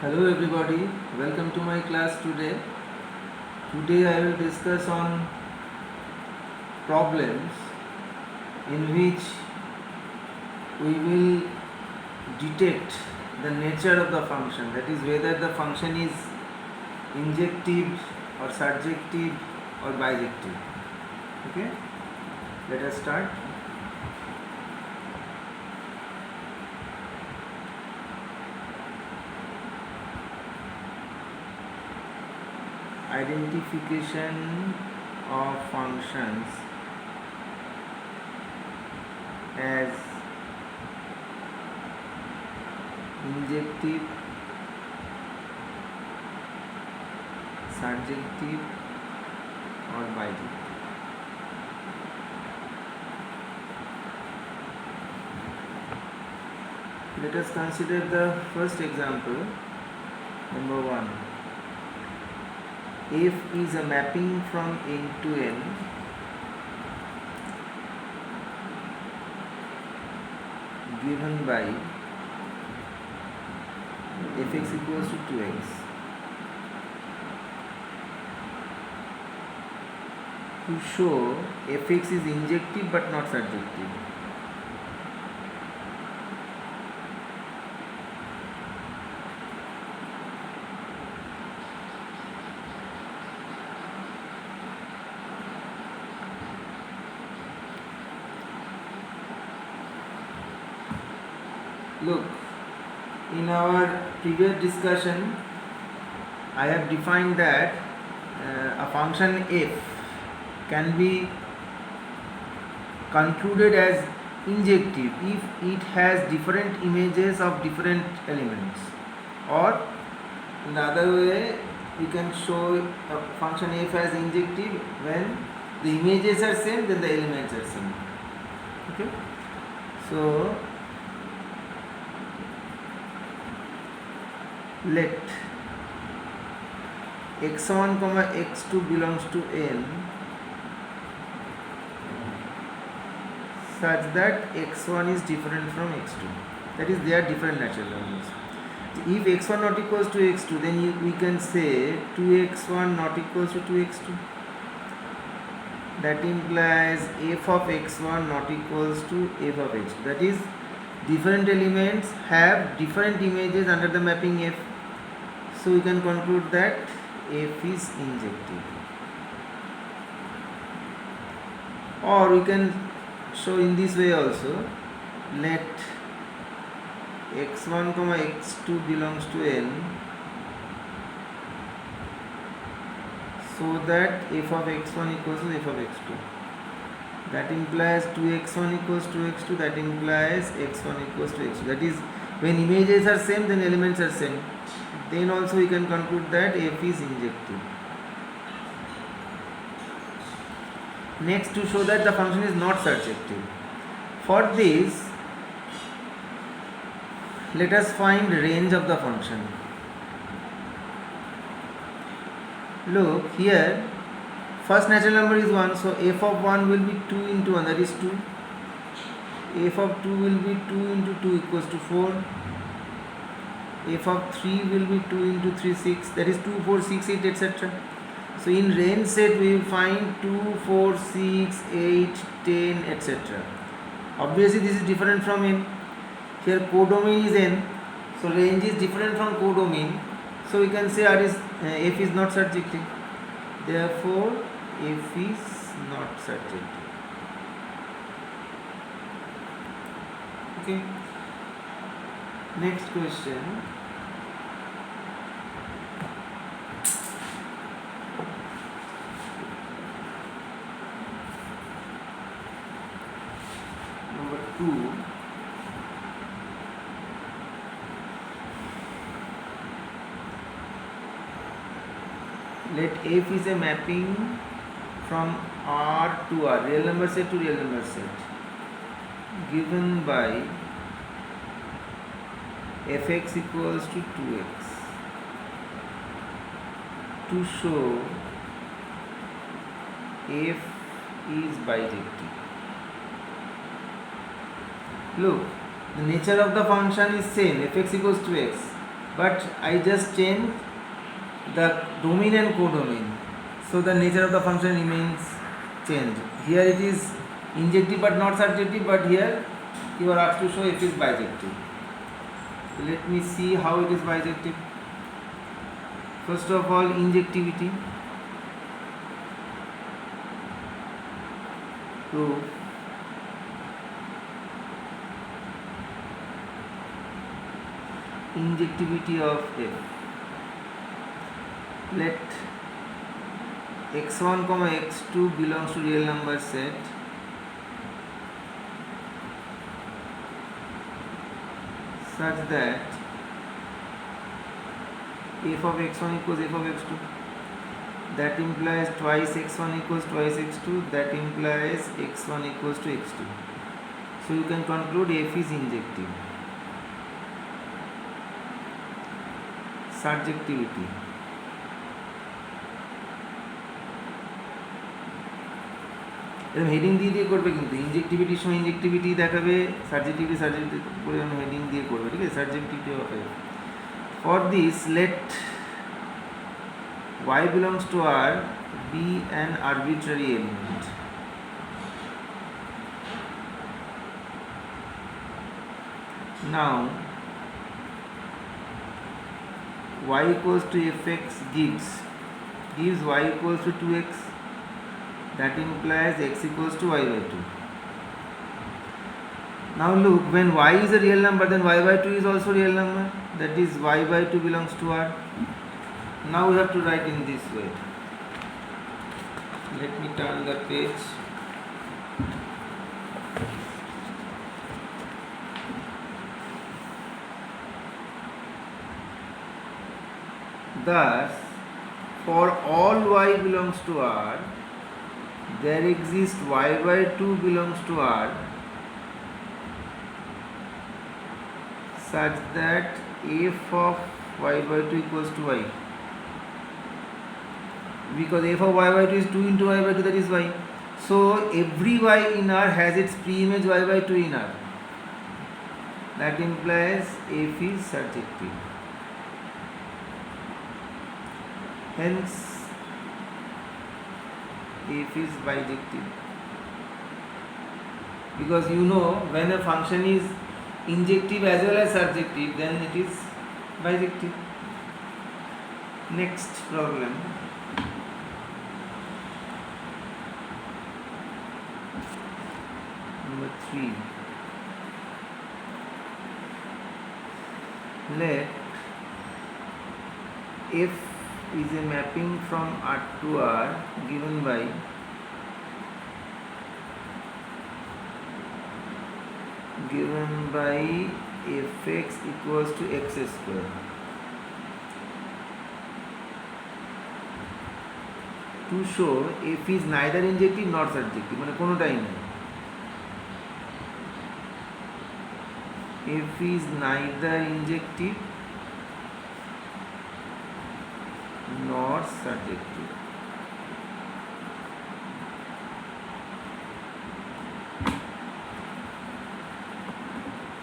Hello everybody, welcome to my class today. Today I will discuss on problems in which we will detect the nature of the function, that is whether the function is injective or surjective or bijective. Okay, let us start. Identification of functions as injective, surjective or bijective. Let us consider the first example, number 1. F is a mapping from N to N given by fx equals to 2x. To show fx is injective but not surjective. Look, in our previous discussion, I have defined that a function f can be concluded as injective if it has different images of different elements, or in the other way we can show a function f as injective when the images are same, then the elements are same. Okay, so let x1 comma x2 belongs to N such that x1 is different from x2, that is they are different natural numbers. If x1 not equals to x2, then we can say 2x1 not equals to 2x2. That implies f of x1 not equals to f of x2, that is different elements have different images under the mapping f. So we can conclude that f is injective. Or we can show in this way also. Let x1 comma x2 belongs to N so that f of x1 equals to f of x2. That implies 2x1 equals to x2. That implies x1 equals to x2. That is, when images are same, then elements are same. Then also we can conclude that f is injective. Next, to show that the function is not surjective. For this, let us find range of the function. Look here, first natural number is 1, so f of 1 will be 2 into 1, that is 2. F of 2 will be 2 into 2 equals to 4. F of 3 will be 2 into 3, 6, that is 2, 4, 6, 8, etc. So in range set we will find 2, 4, 6, 8, 10, etc. Obviously this is different from N. Here codomain is N, so range is different from codomain. So we can say f is not surjective. Therefore f is not surjective. Okay. Next question. Number 2. Let f is a mapping from R to R, real number set to real number set, given by fx equals to 2x. To show f is bijective. Look, the nature of the function is same, fx equals to x. but I just change the domain and codomain, so the nature of the function remains changed. Here it is injective but not surjective, but here you are asked to show if it is bijective. Let me see how it is bijective. First of all, injectivity. Proof. Injectivity of f. Let x1 comma x2 belongs to real number set such that f of x1 equals f of x2. That implies twice x1 equals twice x2. That implies x1 equals to x2. So you can conclude f is injective. Surjectivity. এরকম heading দিয়ে দিয়ে করবে, কিন্তু ইনজেক্টিভিটির সময় ইনজেক্টিভিটি দেখাবে, সার্জেক্টিভিটি সার্জেক্টিভিটি করে heading দিয়ে করবে, ঠিক আছে? সার্জেক্টিভিটি হবে। For this let y belongs to R be an arbitrary element. Now y equals to fx gives y equals to 2x. That implies x equals to y by 2. Now look, when y is a real number, then y by 2 is also real number. That is y by 2 belongs to R. Now we have to write in this way. Let me turn the page. Thus, for all y belongs to R, there exists y by 2 belongs to R such that f of y by 2 equals to y. Because f of y by 2 is 2 into y by 2, that is y. So every y in R has its pre-image y by 2 in R. That implies f is surjective. Hence f is bijective. Because you know, when a function is injective as well as surjective, then it is bijective. Next problem. Number 3. Let f is a mapping from R to R given by fx equals to x square. To show f is neither injective nor surjective, মানে কোনোটাই নেই। f is neither injective nor surjective.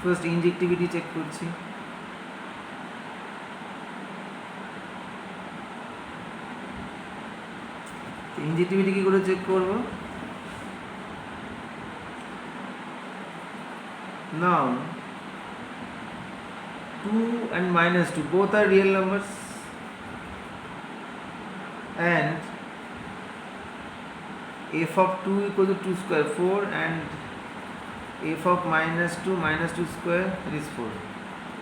First injectivity check করছি। ইনজেক্টিভিটি কি করে check করব? Now 2 and minus 2 both are real numbers, and f of 2 equals to 2 square 4, and f of minus 2 square, that is 4.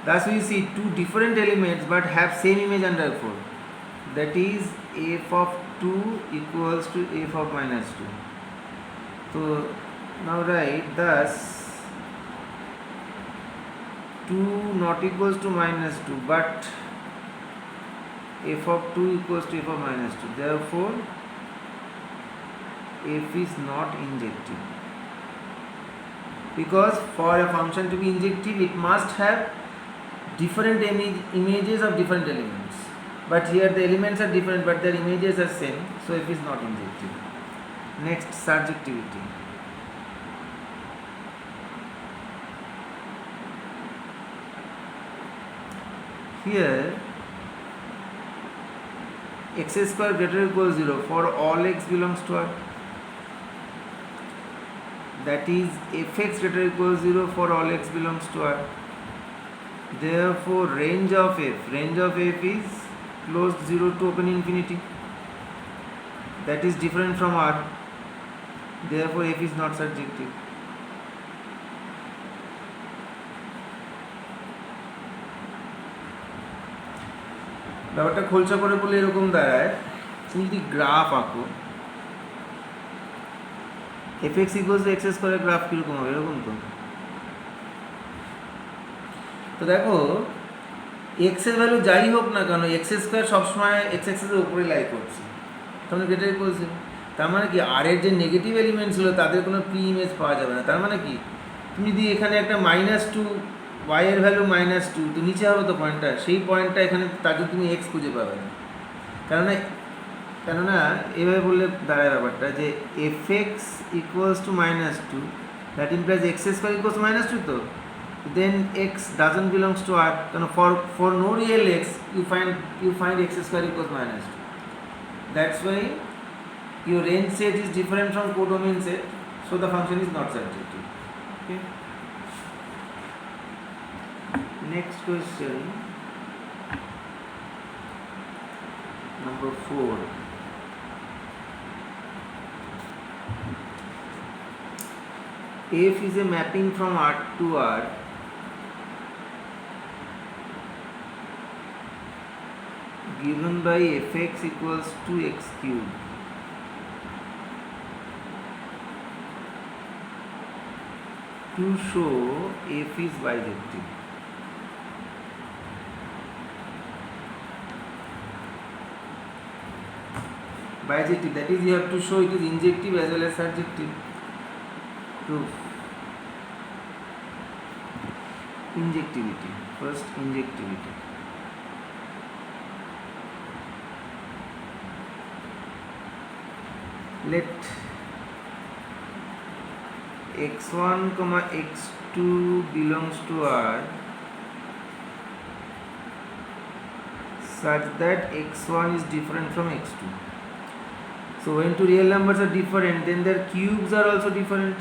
Thus we see two different elements but have same image under 4. That is f of 2 equals to f of minus 2. So now write, thus 2 not equals to minus 2, but f of 2 equals to f of minus 2. Therefore f is not injective. Because for a function to be injective, it must have different images of different elements. But here the elements are different, but their images are same, so f is not injective. Next, surjectivity. here x square greater or equal to 0 for all x belongs to R. That is fx greater or equal to 0 for all x belongs to R. Therefore range of f is closed 0 to open infinity. That is different from R. Therefore f is not surjective. ব্যাপারটা খোলসা করে বলে এরকম দাঁড়ায়, তুমি যদি graph আঁকো F x equals two x স্কোয়ারের graph কীরকম হবে, এরকম তো দেখো এক্স এর ভ্যালু যাই হোক না কেন এক্স স্কোয়ার সবসময় এক্স এক্সের উপরে লাই করছে, তাহলে এটাই বলছে। তার মানে কি আর এর যে নেগেটিভ এলিমেন্ট ছিল তাদের কোনো প্রি ইমেজ পাওয়া যাবে না। তার মানে কি তুমি যদি এখানে একটা -2 y এর ভ্যালু -2, তো নিচে হবে তো পয়েন্টটা, সেই পয়েন্টটা এখানে তাকে তুমি এক্স খুঁজে পাবে না। কেননা এভাবে বললে দাঁড়ায় ব্যাপারটা যে F x equals two -2, that implies x square equals to -2, তো then x doesn't belongs to R. For no real x you find x square equals -2. That's why your range set is different from codomain set, so the function is not surjective. Okay. Next question, number 4. F is a mapping from R to R given by fx equals to x cube. To show f is bijective. Bijective, that is you have to show it is injective as well as surjective. Proof. Injectivity. First, injectivity. Let x1, x2 belongs to R such that x1 is different from x2. So when two real numbers are different, then their cubes are also different.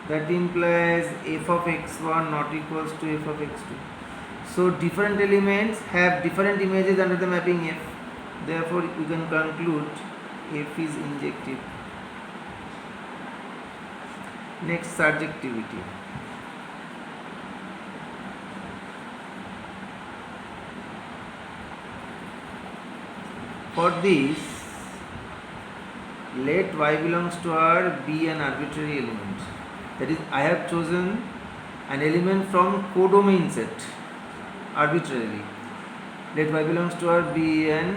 That implies f of x1 not equals to f of x2. So different elements have different images under the mapping f. Therefore we can conclude f is injective. Next, surjectivity. For this, let y belongs to R be an arbitrary element. That is, I have chosen an element from codomain set arbitrarily. Let y belongs to R be an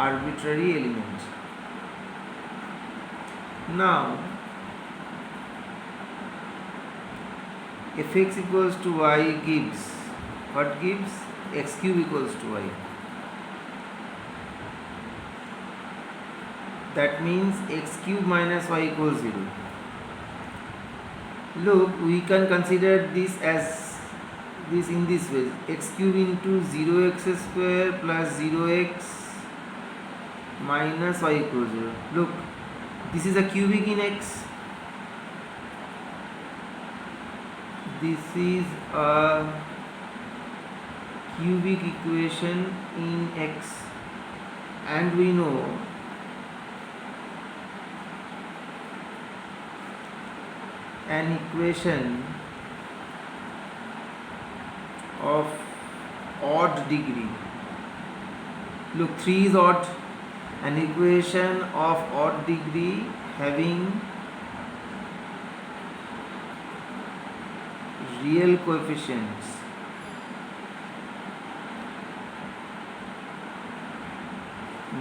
arbitrary element. Now fx equals to y gives, what gives? X cube equals to y. That means x cube minus y equals 0. Look, we can consider this as this in this way: x cube into 0x square plus 0x minus y equals 0. Look, this is a cubic in x, this is a cubic equation in x, and we know an equation of odd degree. Look, 3 is odd. An equation of odd degree having real coefficients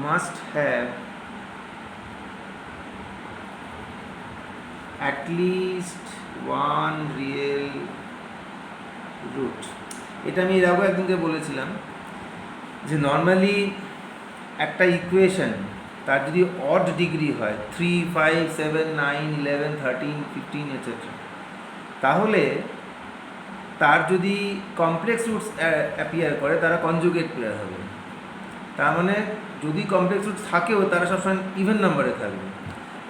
must have at least one real root. এটা আমি এর আগে একদিনকে বলেছিলাম যে normally একটা equation তার যদি অড ডিগ্রি হয় 3, 5, 7, 9, 11, 13, 15 এটসেট্রা, তাহলে তার যদি কমপ্লেক্স রুটস অ্যাপিয়ার করে তারা কনজুগেট পেয়ার হবে। তার মানে যদি কমপ্লেক্স রুটস থাকেও তারা সবসময় ইভেন নাম্বারে থাকবে।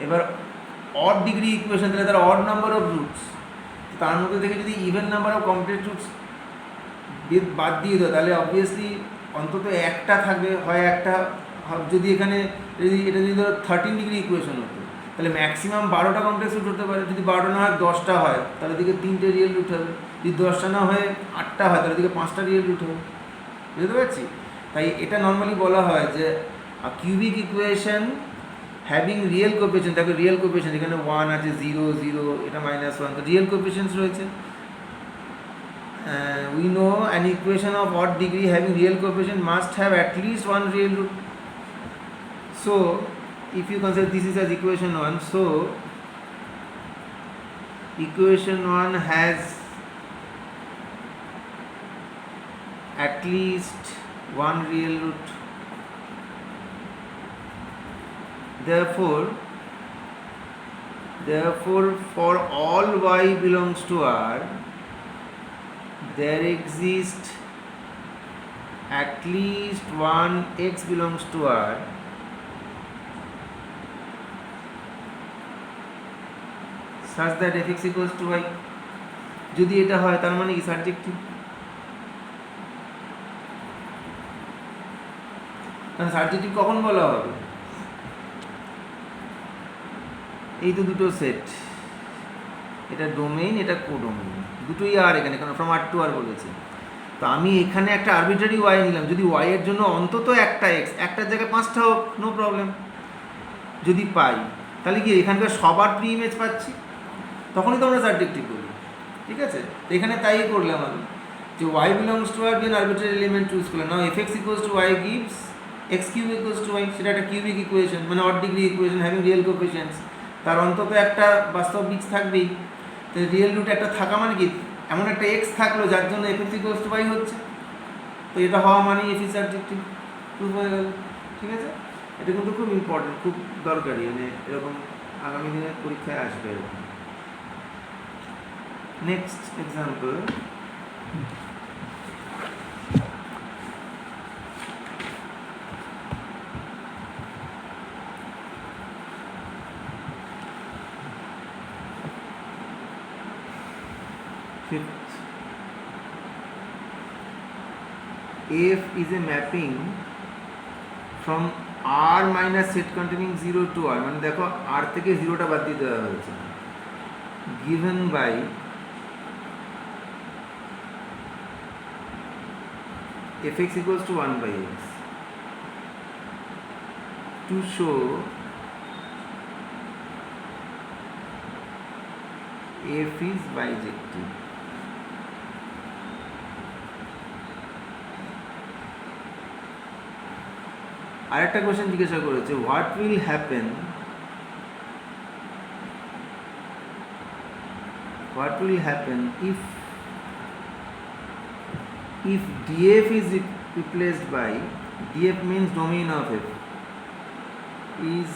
এবার অড ডিগ্রি ইকুয়েশন তাহলে তারা অড নাম্বার অফ রুটস, তার মধ্যে থেকে যদি even number of complex roots বাদ দিয়ে দেয় তাহলে অবভিয়াসলি অন্তত একটা থাকবে, হয় একটা, যদি এখানে এটা যদি ধরো 13 ডিগ্রি ইকুয়েশন হতো তাহলে ম্যাক্সিমাম 12টা কমপ্লেক্স রুট হতে পারে। যদি 12টা না হয় 10টা হয় তাহলে দিকে 3টে রিয়েল রুট হবে, যদি 10টা না হয়ে 8টা হয় তাহলে দিকে 5টা রিয়েল রুট হবে। বুঝতে পারছি? তাই এটা নর্মালি বলা হয় যে cubic equation having real coefficient, দেখো রিয়েল কোএফিসিয়েন্ট এখানে 1 আছে, 0, 0, এটা -1, তো রিয়েল কোএফিসিয়েন্টস রয়েছে। We know an equation of odd degree having real coefficient must have at least one real root. So if you consider this is as equation 1, so equation 1 has at least one real root. Therefore for all y belongs to R, there exists at least one x belongs to R such that fx equals to y. যদি এটা হয় তার মানে কি subjective, কারণ subjective কখন বলা হবে? এই তো দুটো সেট, এটা ডোমেইন, এটা কোডোমেইন, দুটোই আর এখানে, কারণ ফ্রম আর টু আর বলেছে। তো আমি এখানে একটা আরবিট্রারি ওয়াই নিলাম, যদি ওয়াই এর জন্য অন্তত একটা এক্স, একটার জায়গায় 5টা হোক, নো প্রবলেম। যদি পাই তাহলে কি এখানকার সবার প্রি ইমেজ পাচ্ছি, তখনই তো আমরা সাবজেক্টিভ করি। ঠিক আছে, তো এখানে তাই করলাম আমি, যে ওয়াই বিলংস টু আর দিয়ে আরবিট্রারি এলিমেন্ট চুজ করলাম। Now f x equals to y gives x cube equals to y, সেটা একটা কিউবিক ইকুয়েশন, মানে odd degree equation having real coefficients, তার অন্তত একটা বাস্তব বীজ থাকবেই। তো রিয়েল রুট একটা থাকা মানে কি, এমন একটা এক্স থাকলো যার জন্য f x equals to y হচ্ছে, তো এটা হওয়া মানে এফ ইজ সাবজেক্টিভ, প্রুফ হয়ে গেল। ঠিক আছে, এটা কিন্তু খুব ইম্পর্টেন্ট, খুব দরকারি, মানে এরকম আগামী দিনে পরীক্ষায় আসবে এরকম। Next example, F is a mapping from R minus set containing 0 to R, মানে দেখো R থেকে 0টা বাদ দিয়ে দেওয়া হয়েছে, given by fx equals to 1 by x to show f is bijective. আরেকটা কোশ্চেন জিজ্ঞাসা করেছে, what will happen if df is replaced by, df means domain of f, is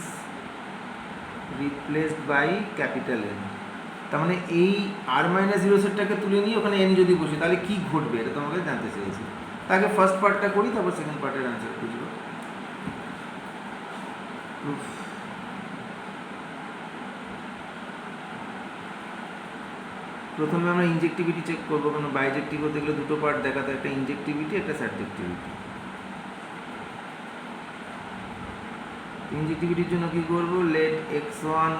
replaced by capital N, তার মানে এই r minus 0 সেটটাকে তুলে নিয়ে ওখানে n যদি বসে তাহলে কি ঘটবে, এটা তোমাকে জানতে চেয়েছি। তাকে ফার্স্ট পার্টটা করি, তারপর সেকেন্ড পার্টের অ্যান্সার বুঝবো। প্রথমে আমরা ইনজেক্টিভিটি চেক করবো, কারণ বাইজেক্টিভ হতে গেলে দুটো পার্ট দেখাতে, একটা ইনজেক্টিভিটি, একটা সাবজেক্টিভিটি। ইনজেক্টিভিটির জন্য কি করব, let x1,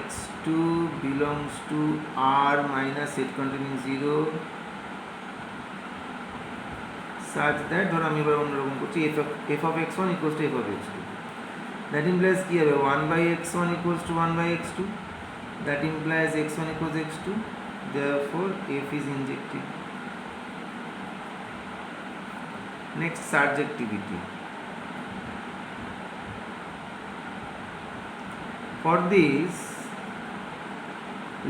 x2 belongs to r minus set containing 0 such that, ধরো আমি এবার অন্যরকম করছি, f of x1 equals to f of x2, that implies কি হবে, 1 by x1 equals to 1 by x2, that implies x1 equals x2, therefore f is injective. Next, surjectivity. For this,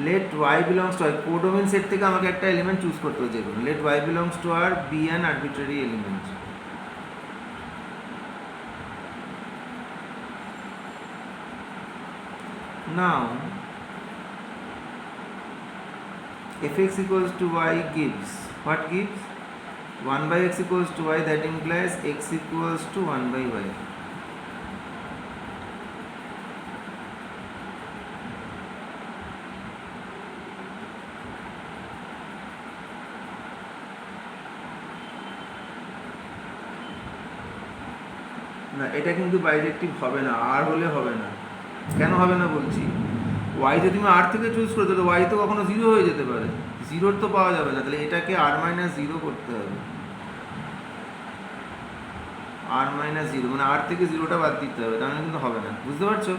let y belongs to r, codomain set থেকে আমাকে একটা element choose করতে হবে, যেগুলো let y belongs to r be an arbitrary element. Now fx equals to y gives, what gives? 1 by x equals to y, that implies x equals to 1 by y. না, এটা কিন্তু বাইজেক্টিভ হবে না, আর হলে হবে না। কেন হবে না বলছি, ওয়াই যদি তুমি আর থেকে চুজ করতে, তো ওয়াই তো কখনো জিরো হয়ে যেতে পারে, জিরোর তো পাওয়া যাবে না, তাহলে এটাকে আর মাইনাস জিরো করতে হবে। আর মাইনাস জিরো মানে আর থেকে জিরোটা বাদ দিতে হবে, তাহলে কিন্তু হবে না, বুঝতে পারছো?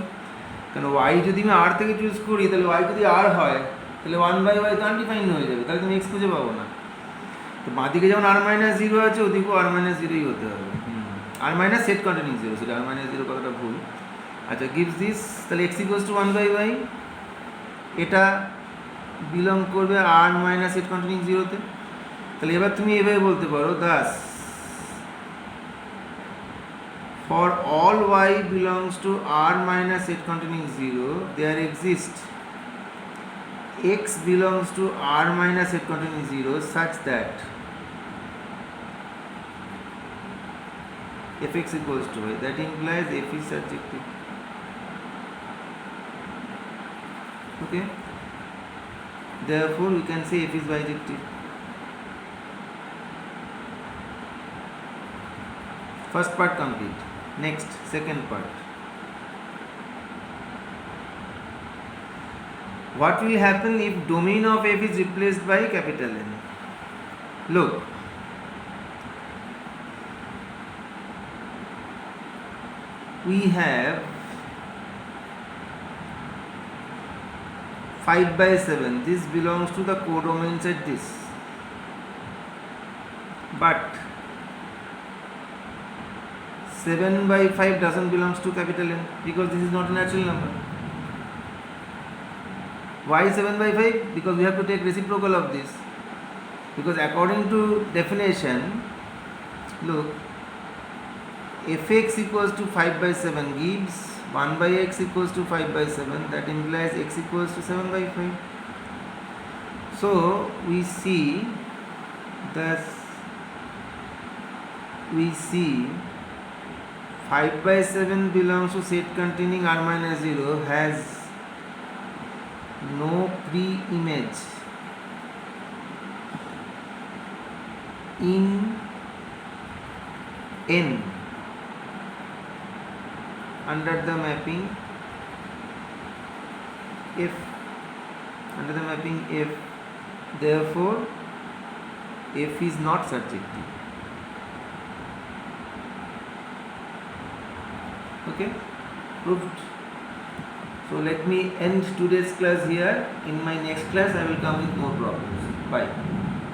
কারণ ওয়াই যদি আমি আর থেকে চুজ করি, তাহলে ওয়াই যদি আর হয়, তাহলে 1 বাই ওয়াই তো আনডিফাইন্ড হয়ে যাবে, তাহলে তুমি এক্স খুঁজে পাবো না। তো বাঁদিকে যেমন আর মাইনাস জিরো আছে, ওদিকেও আর মাইনাস জিরোই হতে হবে। আর মাইনাস সেট কন্টেনিং জিরো, সেটা আর মাইনাস জিরো কথাটা ভুল। আচ্ছা, গিভস দিস, তাহলে x equals to 1 by y, এটা বিলং করবে আর মাইনাস সেট কন্টেনিং জিরোতে। তাহলে এবার তুমি এভাবে বলতে পারো, Das for all y belongs to r minus set containing 0, there exists x belongs to r minus set containing 0 such that fx equals to y, that implies f is surjective. Okay, therefore we can say f is bijective. First part complete. Next, second part. What will happen if domain of f is replaced by capital N? Look, we have 5 by 7. This belongs to the codomain set this. But 7 by 5 doesn't belongs to capital N because this is not a natural number. Why 7 by 5? Because we have to take reciprocal of this. Because according to definition, look, fx equals to 5 by 7 gives 1 by x equals to 5 by 7, that implies x equals to 7 by 5. So we see that 5 by 7 belongs to set containing r minus 0, has no pre-image in N under the mapping F, therefore F is not surjective. Okay, proved. So let me end today's class here. In my next class I will come with more problems. Bye.